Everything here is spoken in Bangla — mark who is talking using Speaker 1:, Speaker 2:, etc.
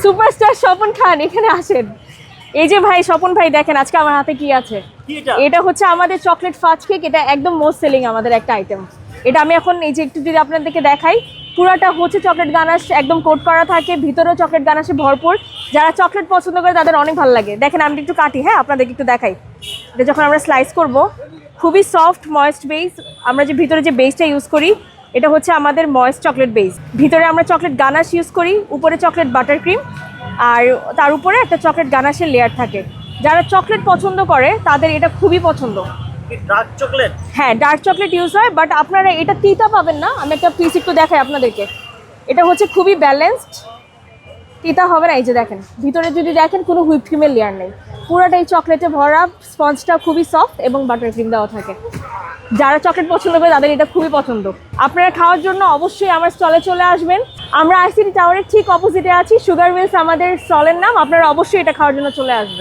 Speaker 1: সুপারস্টার স্বপন খান, এখানে আসেন। এই যে ভাই স্বপন ভাই, দেখেন আজকে আমার হাতে কি আছে। এটা হচ্ছে আমাদের চকলেট ফাজ কেক। এটা একদম মোস্ট সেলিং আমাদের একটা আইটেম। এটা আমি এখন এই যে একটু যদি আপনাদেরকে দেখাই, পুরাটা হচ্ছে চকলেট গানাশ একদম কোট করা থাকে, ভিতরেও চকলেট গানাশে ভরপুর। যারা চকলেট পছন্দ করে তাদের অনেক ভালো লাগে। দেখেন আমি একটু কাটি, হ্যাঁ আপনাদেরকে একটু দেখাই। এটা যখন আমরা স্লাইস করব, খুবই সফট ময়েস্ট বেস। আমরা যে ভিতরে যে বেসটা ইউজ করি, এটা হচ্ছে আমাদের ময়েস্ট চকলেট বেস। ভিতরে আমরা চকলেট গানাশ ইউজ করি, উপরে চকলেট বাটার ক্রিম, আর তার উপরে একটা চকলেট গানাশের লেয়ার থাকে। যারা চকলেট পছন্দ করে তাদের এটা খুবই পছন্দ।
Speaker 2: ডার্ক চকলেট,
Speaker 1: হ্যাঁ ডার্ক চকলেট ইউজ হয়, বাট আপনারা এটা তিতা পাবেন না। আমি একটা পিস একটু দেখাই আপনাদেরকে। এটা হচ্ছে খুবই ব্যালেন্সড, তিতা হবে না। এই যে দেখেন ভিতরে যদি দেখেন কোনো হুইপ ক্রিমের লেয়ার নেই, পুরোটাই চকলেটে ভরা। স্পঞ্জটা খুবই সফট এবং বাটার ক্রিম দেওয়া থাকে। যারা চকলেট পছন্দ করে তাদের এটা খুবই পছন্দ। আপনারা খাওয়ার জন্য অবশ্যই আমার স্টলে চলে আসবেন। আমরা আইসিটি টাওয়ারের ঠিক অপোজিটে আছি। সুগার মিলস আমাদের স্টলের নাম। আপনারা অবশ্যই এটা খাওয়ার জন্য চলে আসবেন।